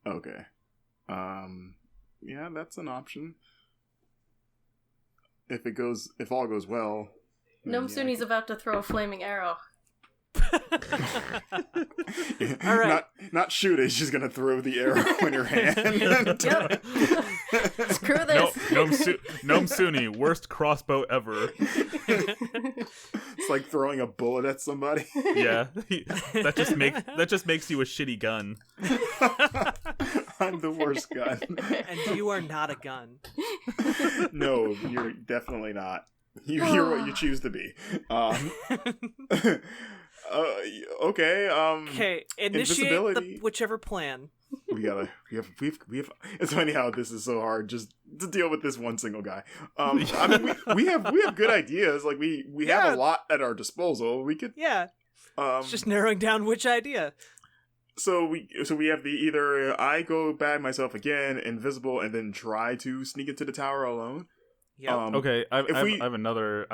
Okay. Yeah, that's an option. If all goes well. Gnome Suni's about to throw a flaming arrow. All right. Not shoot it, he's just gonna throw the arrow in her hand. Yep. Screw this. Gnome Suni, worst crossbow ever. It's like throwing a bullet at somebody. Yeah, that just makes you a shitty gun. I'm the worst gun. And you are not a gun. No, you're definitely not. You're what you choose to be. Okay. Okay, initiate whichever plan. We have. It's funny how this is so hard just to deal with this one single guy. I mean, we have good ideas. Like we have a lot at our disposal. We could. Yeah. It's just narrowing down which idea. So we have either I go bag myself again, invisible, and then try to sneak into the tower alone. Yeah. Okay. I have another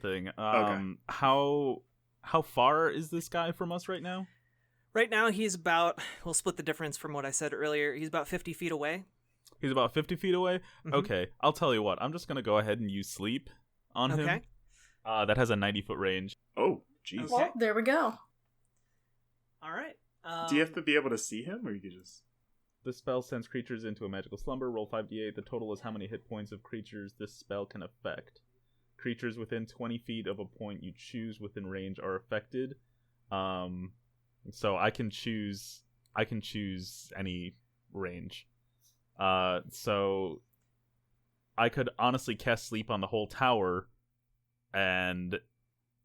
thing. Okay. How far is this guy from us right now? Right now, he's about... We'll split the difference from what I said earlier. He's about 50 feet away. He's about 50 feet away? Mm-hmm. Okay, I'll tell you what. I'm just going to go ahead and use sleep on him. That has a 90-foot range. Oh, jeez. Okay. Well, there we go. All right. Do you have to be able to see him, or you could just... The spell sends creatures into a magical slumber. Roll 5d8. The total is how many hit points of creatures this spell can affect. Creatures within 20 feet of a point you choose within range are affected. So I can choose any range. So I could honestly cast sleep on the whole tower, and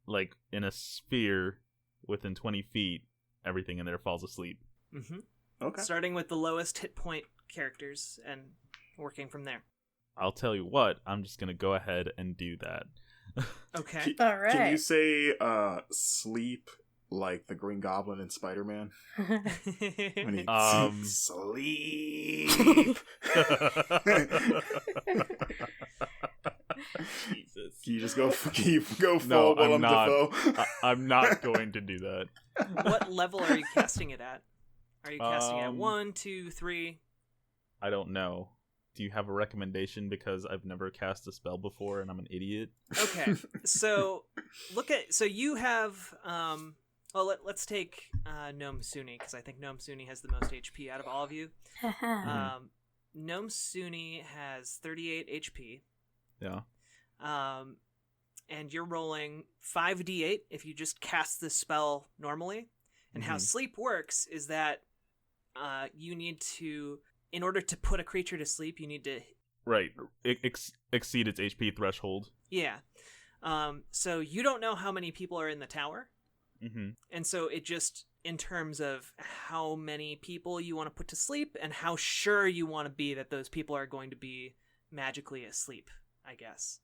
like in a sphere within 20 feet, everything in there falls asleep. Mm-hmm. Okay. Starting with the lowest hit point characters and working from there. I'll tell you what, I'm just going to go ahead and do that. Okay. All right. Can you say sleep like the Green Goblin in Spider-Man? When he sleep. Jesus. Can you just go full No, Willem Dafoe? I'm not going to do that. What level are you casting it at? Are you casting it at 1, 2, 3? I don't know. Do you have a recommendation? Because I've never cast a spell before and I'm an idiot. Okay. So you have let's take Gnome Suni, because I think Gnome Suni has the most HP out of all of you. Gnome Suni has 38 HP. Yeah. And you're rolling 5d8 if you just cast this spell normally. And how sleep works is that you need to, in order to put a creature to sleep, you need to... Right. Exceed its HP threshold. Yeah. So you don't know how many people are in the tower. Mm-hmm. And so it just, in terms of how many people you want to put to sleep and how sure you want to be that those people are going to be magically asleep, I guess.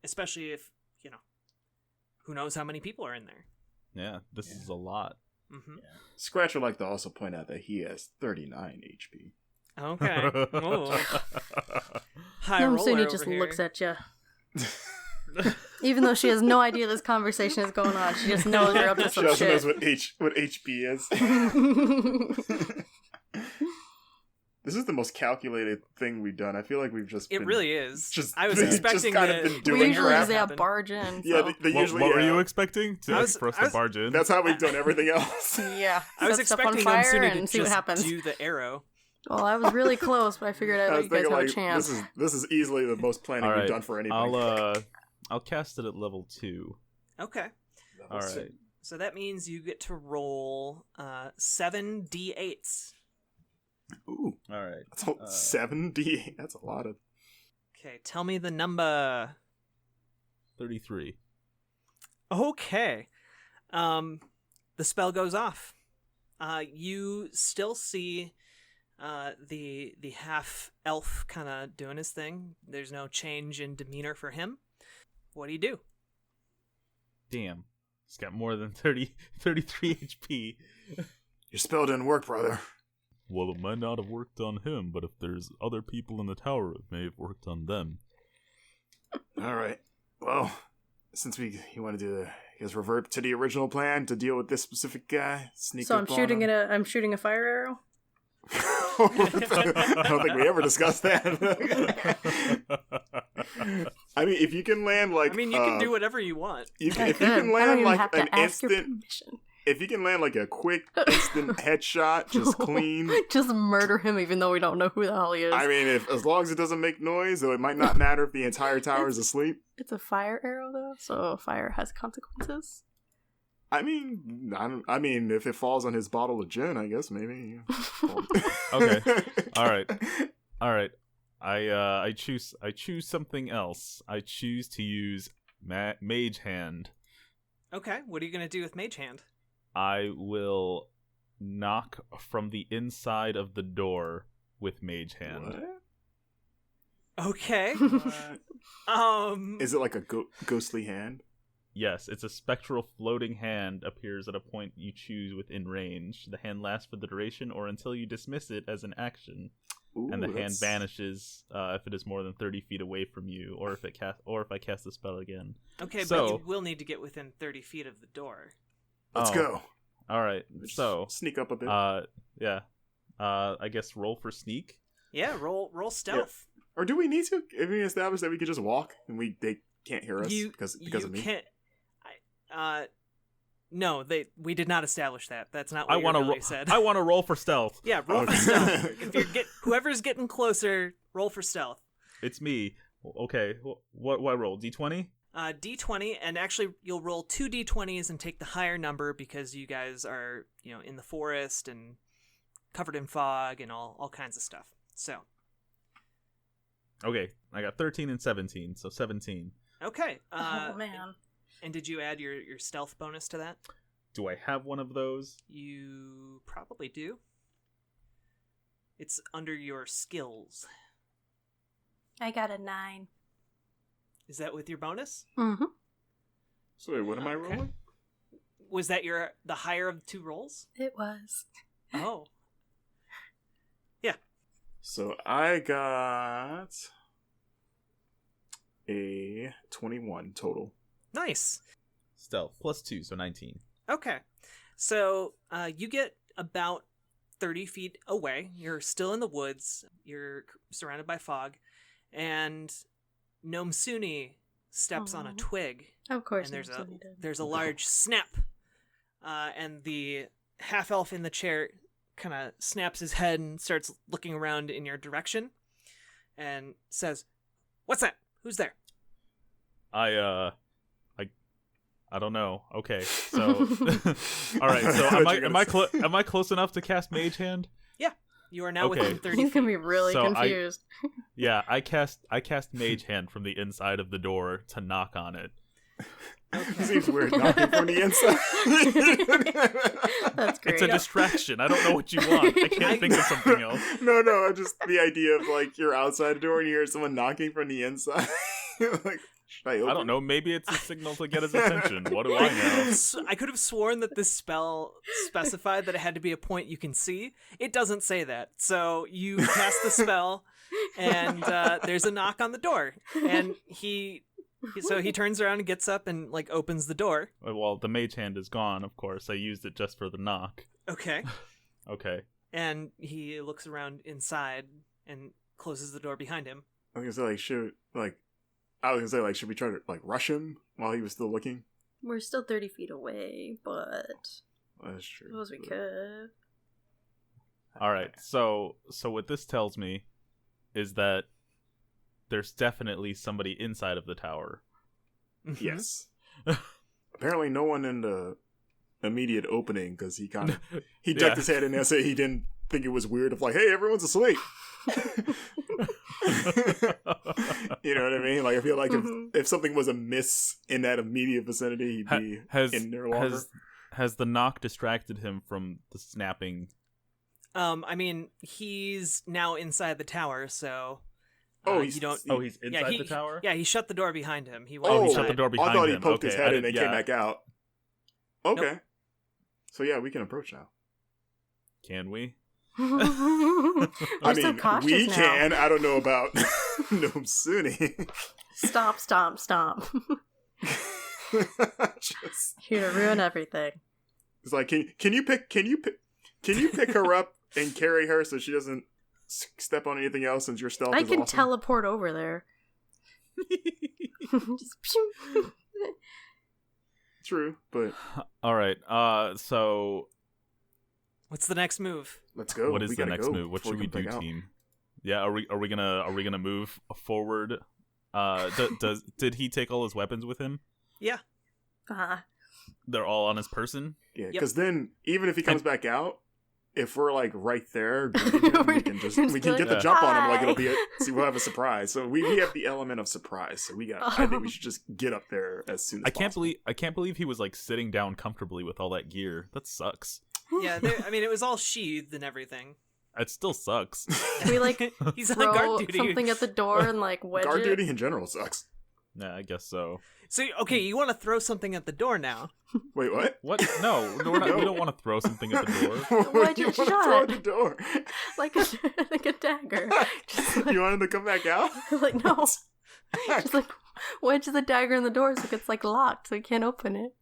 Especially if, who knows how many people are in there. Yeah, this is a lot. Mm-hmm. Yeah. Scratch would like to also point out that he has 39 HP. Okay. Oh. High Gnome roller Suni over just here. looks at you. Even though she has no idea this conversation is going on, she just knows you're up to some She also shit. knows what HP is. This is the most calculated thing we've done. I feel like we've just It been, really is. I was expecting kind of been We doing usually crap. just say a barge in. Yeah, So. they usually. What were you expecting? I was- For us I to was- barge in? That's how we've done everything else. Yeah. I was Set stuff on expecting Gnome fire Suni and to see what just happens. do the arrow. Well, I was really close, but I figured I'd I let was you guys thinking have like a chance. this is easily the most planning All we've right. done for anything. I'll cast it at level 2. Okay. All right. So that means you get to roll 7 d8s. Ooh, All right. that's 7D. That's a lot of. Okay, tell me the number. 33. Okay. The spell goes off. You still see the half elf kind of doing his thing. There's no change in demeanor for him. What do you do? Damn. He's got more than 33 HP. Your spell didn't work, brother. Well, it might not have worked on him, but if there's other people in the tower, it may have worked on them. All right. Well, since you want to do I guess revert to the original plan to deal with this specific guy, sneak So up on him. I'm shooting a fire arrow. I don't think we ever discussed that. I mean, if you can land like, you can do whatever you want. if you can I don't land even like have to an ask your instant, permission. if you can land like a quick instant headshot, just clean. Just murder him, even though we don't know who the hell he is. I mean, as long as it doesn't make noise, though, it might not matter if the entire tower is asleep. It's a fire arrow, though, so fire has consequences. I mean, if it falls on his bottle of gin, I guess maybe. Okay. All right. I choose something else. I choose to use Mage Hand. Okay, what are you going to do with Mage Hand? I will knock from the inside of the door with Mage Hand. What? Okay. What? Is it like a ghostly hand? Yes, it's a spectral floating hand appears at a point you choose within range. The hand lasts for the duration or until you dismiss it as an action. Ooh, and the hand vanishes if it is more than 30 feet away from you, or if I cast the spell again. Okay, so, but you will need to get within 30 feet of the door. Let's go. All right, so sneak up a bit. Yeah. I guess roll for sneak. Yeah, roll stealth. Yeah. Or do we need to? If we establish that we could just walk and they can't hear us because of me. Can't. No, we did not establish that. That's not what your ability said. I want to roll for stealth. Yeah, roll for stealth. If whoever's getting closer, roll for stealth. It's me. Okay, what roll? D20? D20, and actually you'll roll 2 D20s and take the higher number because you guys are, in the forest and covered in fog and all kinds of stuff. So. Okay, I got 13 and 17, so 17. Okay. Oh man. And did you add your stealth bonus to that? Do I have one of those? You probably do. It's under your skills. I got a 9. Is that with your bonus? Mm-hmm. So wait, what am I rolling? Was that the higher of the 2 rolls? It was. Oh. Yeah. So I got a 21 total. Nice. Stealth plus 2, so 19. Okay. So you get about 30 feet away. You're still in the woods. You're surrounded by fog. And Gnome Suni steps on a twig. Of course. And there's a large snap. And the half-elf in the chair kind of snaps his head and starts looking around in your direction. And says, "What's that? Who's there?" I don't know. Okay, so all right. So am I close enough to cast Mage Hand? Yeah, you are now within 30 You feet. can be really confused. I cast Mage Hand from the inside of the door to knock on it. It seems weird knocking from the inside. That's great. It's a distraction. I don't know what you want. I can't think of something else. No, just the idea of like you're outside the door and you hear someone knocking from the inside. Like, should I open? I don't know. Maybe it's a signal to get his attention. What do I know? I could have sworn that this spell specified that it had to be a point you can see. It doesn't say that. So you cast the spell, and there's a knock on the door, and he turns around and gets up and like opens the door. Well, the Mage Hand is gone, of course. I used it just for the knock. Okay. Okay. And he looks around inside and closes the door behind him. I was gonna say, should we try to like rush him while he was still looking? We're still 30 feet away, but That's true. I suppose we could. All right. So what this tells me is that there's definitely somebody inside of the tower. Yes. Apparently, no one in the immediate opening because he ducked his head in there, so he didn't think it was weird. Of like, hey, everyone's asleep. You know what I mean? Like, I feel like if something was amiss in that immediate vicinity, he'd be in there longer. Has the knock distracted him from the snapping? I mean, he's now inside the tower, so. He's inside the tower? Yeah, he shut the door behind him. He shut the door behind him. I thought he poked his head in and came back out. Okay. Nope. So yeah, we can approach now. Can we? You're so cautious we now. can. I don't know about Nomsuni. Stop. Just, Here to ruin everything. it's like, can you pick her up and carry her so she doesn't step on anything else since your stealth I is can awesome? teleport over there. Just pew. True, but All right. So What's the next move? let's go. what is We the gotta next go move? What before should we come do, back out. team? Yeah, are we gonna move forward? Did he take all his weapons with him? Yeah. They're all on his person. Yeah, Yep. because then even if he comes back out, if we're like right there, we can Just get the like, jump on him. Like it'll "Hi." be we'll have a surprise. So we have the element of surprise. So I think we should just get up there as soon as possible. I can't believe he was like sitting down comfortably with all that gear. That sucks. Yeah, I mean, it was all sheathed and everything. It still sucks. Can we like He's on throw guard duty. something at the door and like wedge Guard it? duty in general sucks. Yeah, I guess so. So, okay, you want to throw something at the door now. Wait, what? What? No, we're not, we don't want to throw something at the door. Why'd you you want to throw at shut? the door? like a dagger. Just like, You want him to come back out? like no. Just like wedge the dagger in the door so it's like locked so you can't open it.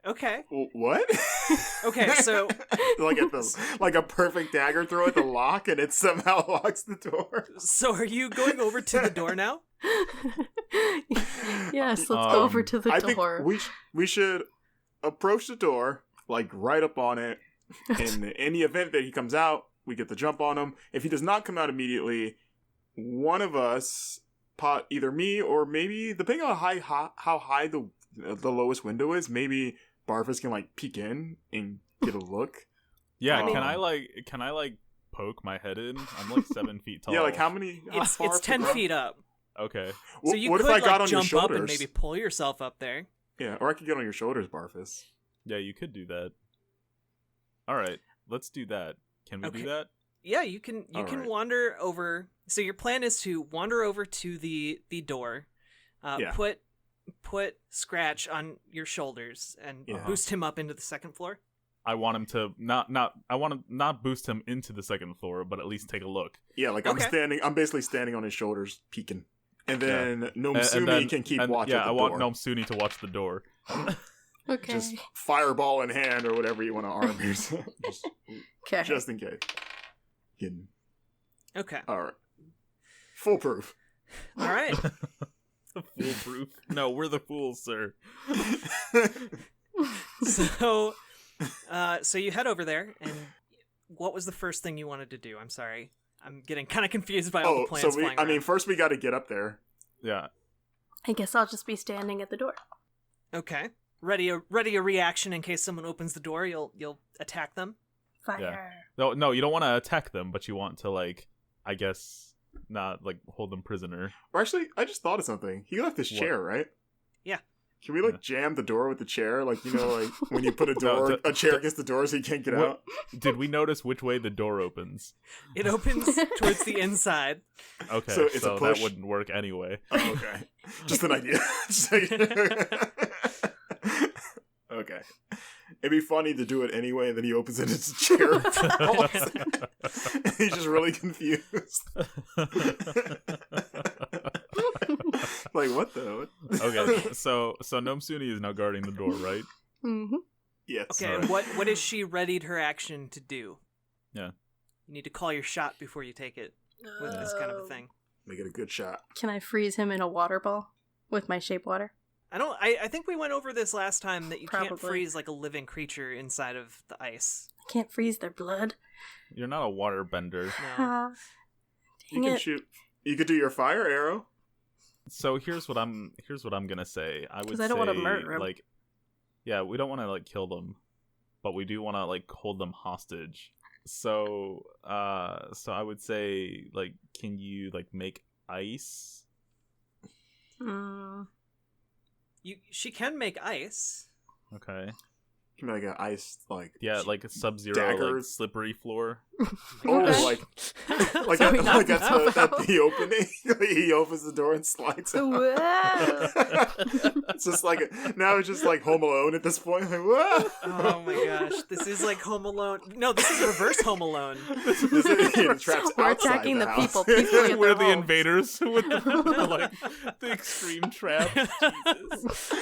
Okay. What? Okay, so like a perfect dagger throw at the lock, and it somehow locks the door. so are you going over to the door now? Yes, let's go over to the I door. think we should approach the door, like right up on it. In the event that he comes out, we get the jump on him. If he does not come out immediately, one of us, either me or maybe depending on how high the lowest window is, maybe Barfus can like peek in and get a look. Yeah, Um, can I poke my head in? I'm like 7 feet tall. Yeah, like how many? How It's far 10 from the feet up. Okay. So you what could if I got like on your jump up shoulders? and maybe pull yourself up there. Yeah, or I could get on your shoulders, Barfus. Yeah, you could do that. All right, let's do that. Can we Okay. do that? Yeah, you can All right. wander over. So your plan is to wander over to the door, Yeah. put Scratch on your shoulders and Yeah. boost him up into the second floor. I want him to not boost him into the second floor, but at least take a look. Yeah, like Okay. I'm basically standing on his shoulders, peeking. And then And Nomsumi then- can keep and, watch yeah, at the I want door. Nomsuni to watch the door. Okay. Just fireball in hand or whatever you want to arm yourself. Okay. Just in case. Hidden. Okay. Alright. Foolproof. All right. Foolproof? No, we're the fools, sir. So you head over there, and what was the first thing you wanted to do? I'm sorry. I'm getting kind of confused by all the plans flying around. first we got to get up there. Yeah. I guess I'll just be standing at the door. Okay. Ready a reaction in case someone opens the door. You'll attack them. Fire. No, you don't want to attack them, but you want to like, I guess, not like hold them prisoner. Or actually, I just thought of something. He left his What? chair, right? Yeah. Can we like jam the door with the chair? Like, you know, like when you put a chair against the door so he can't get What- out? Did we notice which way the door opens? It opens towards the inside. Okay, So it's a that push? wouldn't work anyway. Oh, okay. Just an idea. Okay. It'd be funny to do it anyway, and then he opens it, it's a chair. He's just really confused. Like, what the? Okay, so Nomsuni is now guarding the door, right? Mm-hmm. Yes. Okay, Alright. and what is she readied her action to do? Yeah. You need to call your shot before you take it with this kind of a thing. Make it a good shot. Can I freeze him in a water ball with my shape water? I think we went over this last time that you can't Probably. freeze like a living creature inside of the ice. I can't freeze their blood. You're not a water bender. No. Ah, You dang can it. shoot. You could do your fire arrow. So here's what I'm gonna say. I would 'Cause say I don't wanna murder 'em. like, yeah, we don't want to like kill them, but we do want to like hold them hostage. So I would say like, can you like make ice? She can make ice. Okay. Can be like an ice, like Yeah, like a sub-zero, like daggers. slippery floor. like So he knocked at himself out. the opening, he opens the door and slides out. Whoa. It's just like now it's just like Home Alone at this point. Like, whoa. Oh my gosh, this is like Home Alone. No, this is reverse Home Alone. The trap's We're outside attacking the house. people peacefully at We're their the homes. invaders with the extreme traps. Jesus.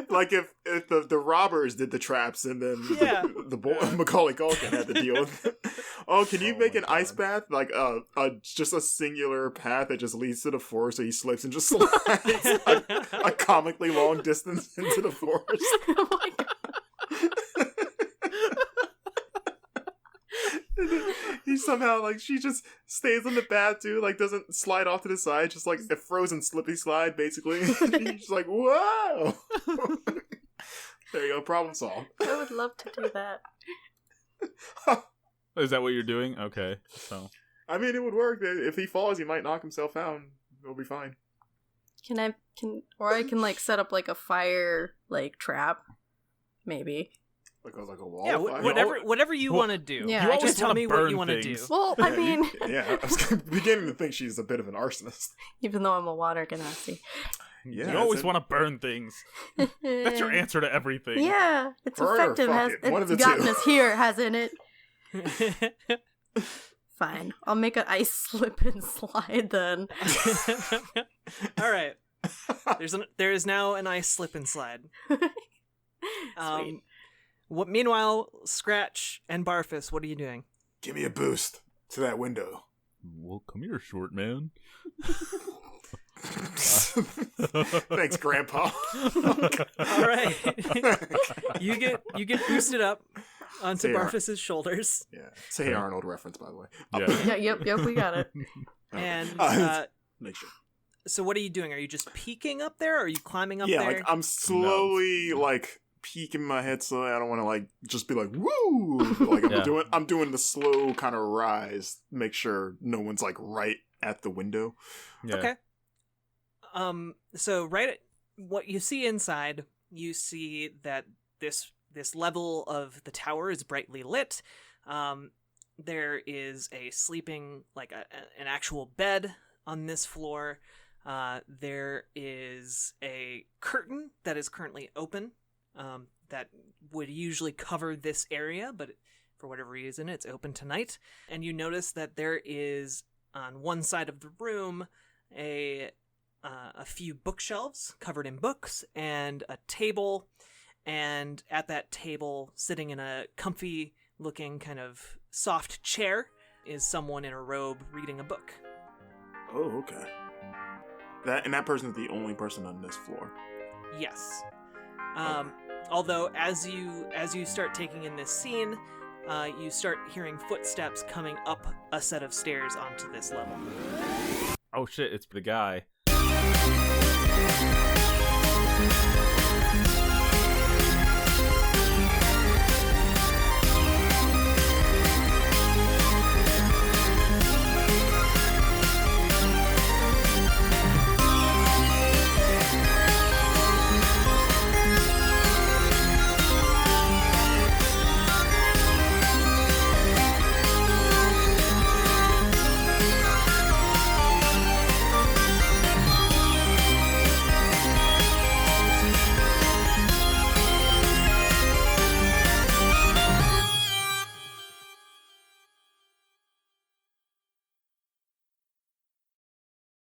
Like if the robbers did the traps and then the Macaulay Culkin had to deal with it. Oh, can you make an ice bath? Like just a singular path that just leads to the forest, so he slips and just slides a comically long distance into the forest. Oh my god. He somehow, like, she just stays in the bath too, like doesn't slide off to the side, just like a frozen slippy slide basically. He's like, whoa. There you go, problem solved. I would love to do that. Is that what you're doing? Okay, so I mean, it would work. If he falls, he might knock himself out. It'll be fine. I can like set up like a fire like trap, maybe. Like a wall. Yeah, fire. whatever you want to do. Yeah, you I always Just tell wanna me what burn you want to do. things. Well, I mean, Yeah, I was beginning to think she's a bit of an arsonist. even though I'm a water ganassi. Yeah, you always want to burn things. That's your answer to everything. Yeah, it's Burn or effective. fuck it. One of the It's gotten two. us here, hasn't it? Fine, I'll make an ice slip and slide then. All right. There is now an ice slip and slide. Sweet. Meanwhile, Scratch and Barfus, what are you doing? Give me a boost to that window. Well, come here, short man. Thanks, Grandpa. All right. you get boosted up onto Say Barfus's shoulders, Yeah, say Arnold reference, by the way. Yeah. Yep, we got it. and Make sure. so what are you doing? Are you just peeking up there, or are you climbing up Yeah, there? like I'm slowly like peeking my head so I don't want to like just be like woo. Like I'm doing the slow kind of rise. Make sure no one's like right at the window. Yeah. Okay. So what you see inside, you see that this level of the tower is brightly lit. There is a sleeping, like an actual bed on this floor. There is a curtain that is currently open, that would usually cover this area, but for whatever reason, it's open tonight. And you notice that there is, on one side of the room, a few bookshelves covered in books and a table, and at that table, sitting in a comfy looking kind of soft chair, is someone in a robe reading a book. Oh, okay. That person is the only person on this floor. Yes. Although as you start taking in this scene, you start hearing footsteps coming up a set of stairs onto this level. Oh shit! It's the guy.